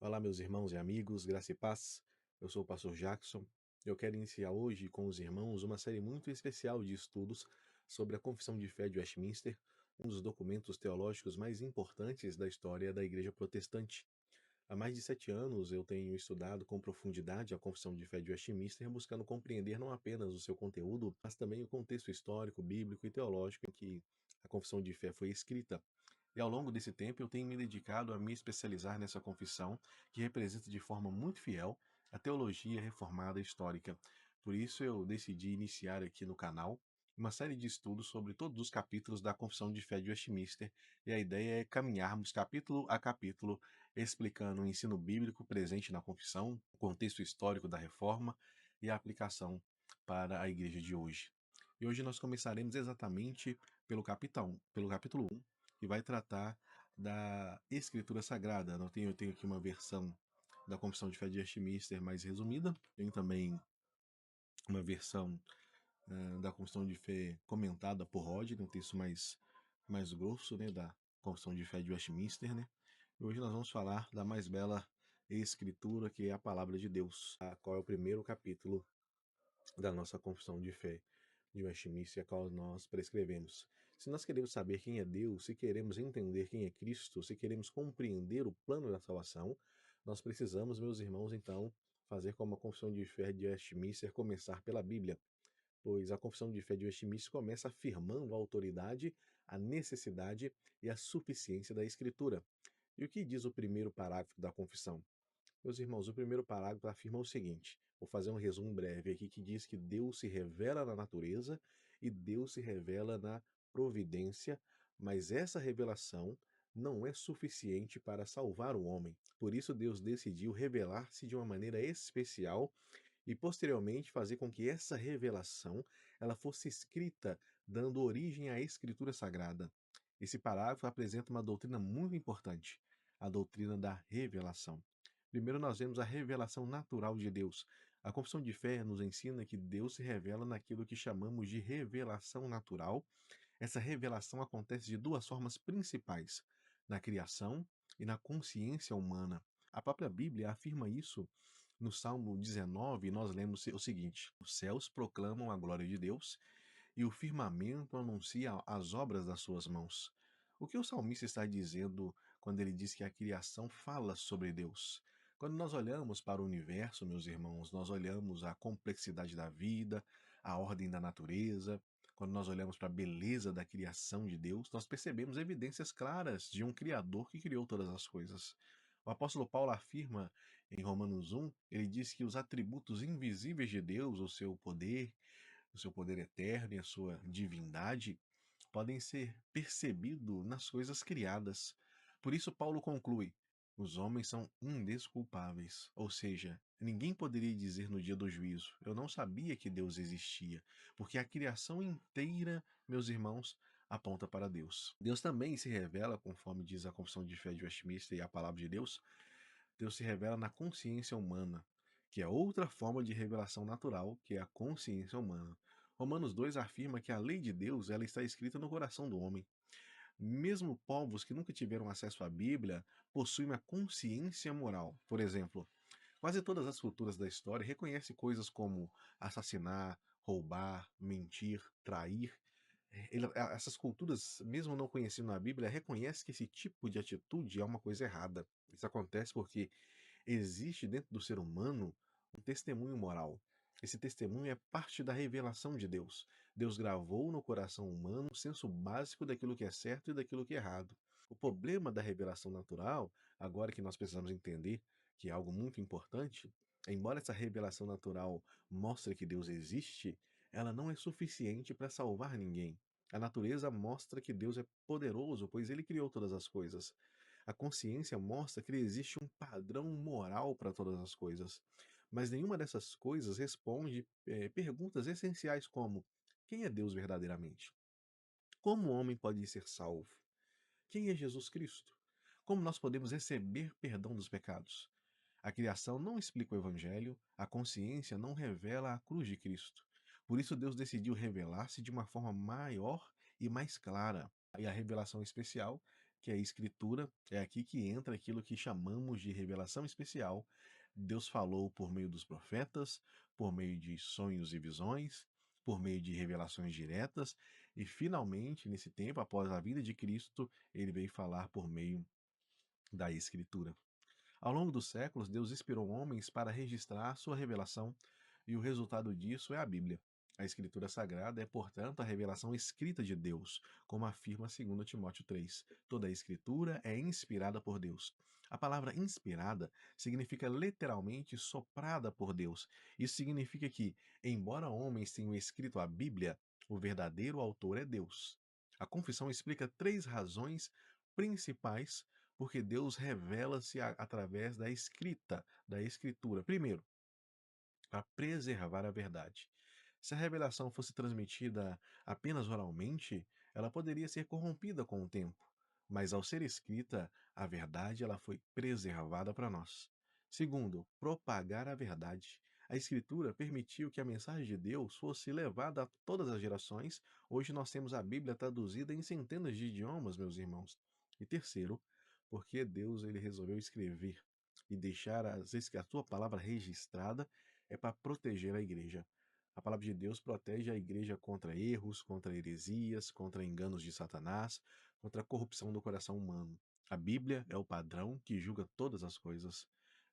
Olá, meus irmãos e amigos, graça e paz. Eu sou o pastor Jackson. Eu quero iniciar hoje com os irmãos uma série muito especial de estudos sobre a Confissão de Fé de Westminster, um dos documentos teológicos mais importantes da história da Igreja Protestante. Há mais de 7 anos eu tenho estudado com profundidade a Confissão de Fé de Westminster, buscando compreender não apenas o seu conteúdo, mas também o contexto histórico, bíblico e teológico em que a Confissão de Fé foi escrita. E ao longo desse tempo eu tenho me dedicado a me especializar nessa confissão, que representa de forma muito fiel a teologia reformada histórica. Por isso eu decidi iniciar aqui no canal uma série de estudos sobre todos os capítulos da Confissão de Fé de Westminster, e a ideia é caminharmos capítulo a capítulo, explicando o ensino bíblico presente na confissão, o contexto histórico da reforma e a aplicação para a igreja de hoje. E hoje nós começaremos exatamente pelo capítulo 1, que vai tratar da Escritura Sagrada. Eu tenho aqui uma versão da Confissão de Fé de Westminster mais resumida, tem também uma versão da Confissão de Fé comentada por Rodney, um texto mais grosso, né, da Confissão de Fé de Westminster, né? E hoje nós vamos falar da mais bela escritura, que é a Palavra de Deus, a qual é o primeiro capítulo da nossa Confissão de Fé de Westminster, a qual nós prescrevemos. Se nós queremos saber quem é Deus, se queremos entender quem é Cristo, se queremos compreender o plano da salvação, nós precisamos, meus irmãos, então, fazer como a Confissão de Fé de Westminster, começar pela Bíblia, pois a Confissão de Fé de Westminster começa afirmando a autoridade, a necessidade e a suficiência da Escritura. E o que diz o primeiro parágrafo da Confissão? Meus irmãos, o primeiro parágrafo afirma o seguinte: vou fazer um resumo breve aqui, que diz que Deus se revela na natureza e Deus se revela na providência, mas essa revelação não é suficiente para salvar o homem. Por isso, Deus decidiu revelar-se de uma maneira especial e posteriormente fazer com que essa revelação ela fosse escrita, dando origem à Escritura Sagrada. Esse parágrafo apresenta uma doutrina muito importante, a doutrina da revelação. Primeiro nós vemos a revelação natural de Deus. A confissão de fé nos ensina que Deus se revela naquilo que chamamos de revelação natural. Essa revelação acontece de duas formas principais: na criação e na consciência humana. A própria Bíblia afirma isso no Salmo 19, nós lemos o seguinte: os céus proclamam a glória de Deus e o firmamento anuncia as obras das suas mãos. O que o salmista está dizendo quando ele diz que a criação fala sobre Deus? Quando nós olhamos para o universo, meus irmãos, nós olhamos a complexidade da vida, a ordem da natureza. Quando nós olhamos para a beleza da criação de Deus, nós percebemos evidências claras de um Criador que criou todas as coisas. O apóstolo Paulo afirma em Romanos 1, ele diz que os atributos invisíveis de Deus, o seu poder eterno e a sua divindade, podem ser percebidos nas coisas criadas. Por isso, Paulo conclui: os homens são indesculpáveis. Ou seja, ninguém poderia dizer no dia do juízo: eu não sabia que Deus existia, porque a criação inteira, meus irmãos, aponta para Deus. Deus também se revela, conforme diz a Confissão de Fé de Westminster e a Palavra de Deus, Deus se revela na consciência humana, que é outra forma de revelação natural, que é a consciência humana. Romanos 2 afirma que a lei de Deus ela está escrita no coração do homem. Mesmo povos que nunca tiveram acesso à Bíblia possuem uma consciência moral. Por exemplo, quase todas as culturas da história reconhecem coisas como assassinar, roubar, mentir, trair. Essas culturas, mesmo não conhecendo a Bíblia, reconhecem que esse tipo de atitude é uma coisa errada. Isso acontece porque existe dentro do ser humano um testemunho moral. Esse testemunho é parte da revelação de Deus. Deus gravou no coração humano o senso básico daquilo que é certo e daquilo que é errado. O problema da revelação natural, agora que nós precisamos entender que é algo muito importante, embora essa revelação natural mostre que Deus existe, ela não é suficiente para salvar ninguém. A natureza mostra que Deus é poderoso, pois ele criou todas as coisas. A consciência mostra que existe um padrão moral para todas as coisas. Mas nenhuma dessas coisas responde perguntas essenciais como: quem é Deus verdadeiramente? Como o homem pode ser salvo? Quem é Jesus Cristo? Como nós podemos receber perdão dos pecados? A criação não explica o Evangelho, a consciência não revela a cruz de Cristo. Por isso, Deus decidiu revelar-se de uma forma maior e mais clara. E a revelação especial que a Escritura é aqui que entra aquilo que chamamos de revelação especial. Deus falou por meio dos profetas, por meio de sonhos e visões, por meio de revelações diretas, e finalmente, nesse tempo, após a vida de Cristo, ele veio falar por meio da Escritura. Ao longo dos séculos, Deus inspirou homens para registrar sua revelação, e o resultado disso é a Bíblia. A Escritura Sagrada é, portanto, a revelação escrita de Deus, como afirma 2 Timóteo 3. Toda a Escritura é inspirada por Deus. A palavra inspirada significa literalmente soprada por Deus. Isso significa que, embora homens tenham escrito a Bíblia, o verdadeiro autor é Deus. A confissão explica três razões principais porque Deus revela-se através da escrita, da escritura. Primeiro, para preservar a verdade. Se a revelação fosse transmitida apenas oralmente, ela poderia ser corrompida com o tempo, mas ao ser escrita, a verdade ela foi preservada para nós. Segundo, propagar a verdade. A escritura permitiu que a mensagem de Deus fosse levada a todas as gerações. Hoje nós temos a Bíblia traduzida em centenas de idiomas, meus irmãos. E terceiro, porque Deus ele resolveu escrever e deixar a sua palavra registrada é para proteger a igreja. A palavra de Deus protege a igreja contra erros, contra heresias, contra enganos de Satanás, contra a corrupção do coração humano. A Bíblia é o padrão que julga todas as coisas.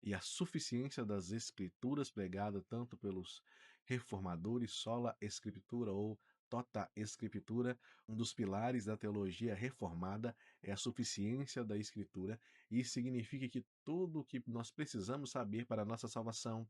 E a suficiência das escrituras pregada tanto pelos reformadores, sola escritura ou tota escritura, um dos pilares da teologia reformada é a suficiência da escritura, e isso significa que tudo o que nós precisamos saber para a nossa salvação,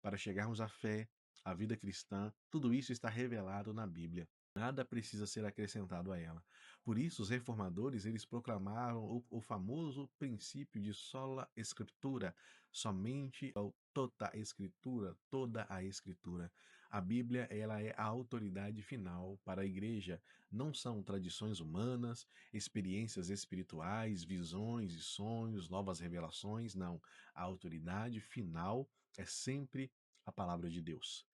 para chegarmos à fé, à vida cristã, tudo isso está revelado na Bíblia. Nada precisa ser acrescentado a ela. Por isso, os reformadores eles proclamaram o famoso princípio de sola escritura, somente ou tota escritura, toda a escritura. A Bíblia ela é a autoridade final para a igreja. Não são tradições humanas, experiências espirituais, visões e sonhos, novas revelações, não. A autoridade final é sempre a palavra de Deus.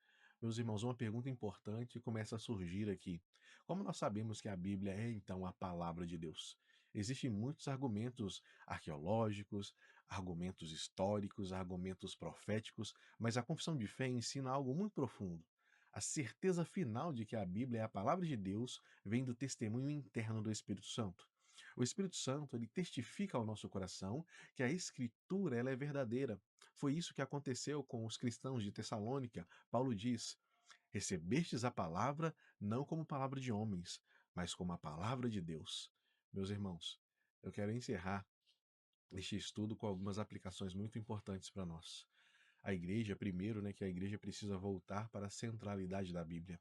Meus irmãos, uma pergunta importante começa a surgir aqui. Como nós sabemos que a Bíblia é então a palavra de Deus? Existem muitos argumentos arqueológicos, argumentos históricos, argumentos proféticos, mas a confissão de fé ensina algo muito profundo. A certeza final de que a Bíblia é a palavra de Deus vem do testemunho interno do Espírito Santo. O Espírito Santo, ele testifica ao nosso coração que a Escritura ela é verdadeira. Foi isso que aconteceu com os cristãos de Tessalônica. Paulo diz: recebestes a palavra não como palavra de homens, mas como a palavra de Deus. Meus irmãos, eu quero encerrar este estudo com algumas aplicações muito importantes para nós. A igreja, primeiro, né, que a igreja precisa voltar para a centralidade da Bíblia.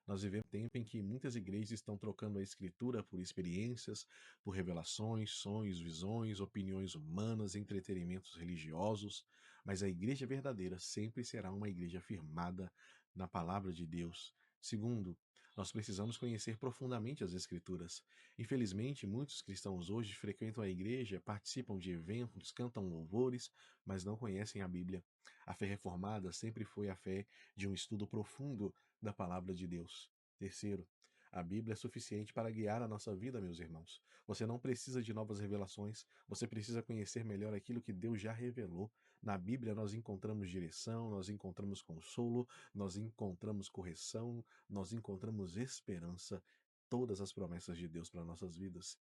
Nós vivemos um tempo em que muitas igrejas estão trocando a escritura por experiências, por revelações, sonhos, visões, opiniões humanas, entretenimentos religiosos, mas a igreja verdadeira sempre será uma igreja firmada na palavra de Deus. Segundo, nós precisamos conhecer profundamente as escrituras. Infelizmente, muitos cristãos hoje frequentam a igreja, participam de eventos, cantam louvores, mas não conhecem a Bíblia. A fé reformada sempre foi a fé de um estudo profundo da palavra de Deus. Terceiro, a Bíblia é suficiente para guiar a nossa vida, meus irmãos. Você não precisa de novas revelações, você precisa conhecer melhor aquilo que Deus já revelou. Na Bíblia nós encontramos direção, nós encontramos consolo, nós encontramos correção, nós encontramos esperança, todas as promessas de Deus para nossas vidas.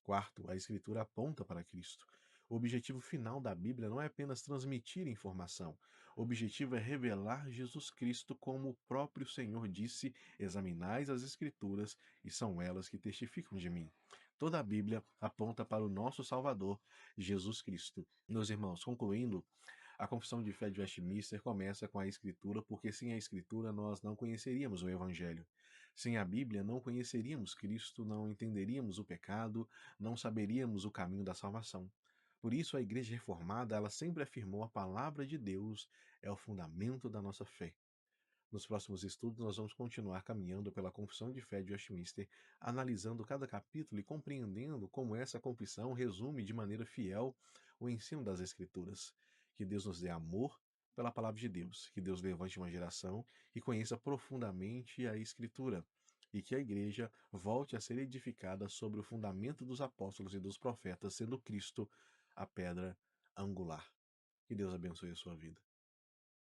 Quarto, a Escritura aponta para Cristo. O objetivo final da Bíblia não é apenas transmitir informação. O objetivo é revelar Jesus Cristo como o próprio Senhor disse: examinais as Escrituras e são elas que testificam de mim. Toda a Bíblia aponta para o nosso Salvador, Jesus Cristo. Meus irmãos, concluindo, a confissão de fé de Westminster começa com a Escritura, porque sem a Escritura nós não conheceríamos o Evangelho. Sem a Bíblia não conheceríamos Cristo, não entenderíamos o pecado, não saberíamos o caminho da salvação. Por isso, a Igreja Reformada ela sempre afirmou a palavra de Deus é o fundamento da nossa fé. Nos próximos estudos, nós vamos continuar caminhando pela Confissão de Fé de Westminster, analisando cada capítulo e compreendendo como essa confissão resume de maneira fiel o ensino das Escrituras. Que Deus nos dê amor pela palavra de Deus, que Deus levante uma geração e conheça profundamente a Escritura. e que a igreja volte a ser edificada sobre o fundamento dos apóstolos e dos profetas, sendo Cristo a pedra angular. Que Deus abençoe a sua vida.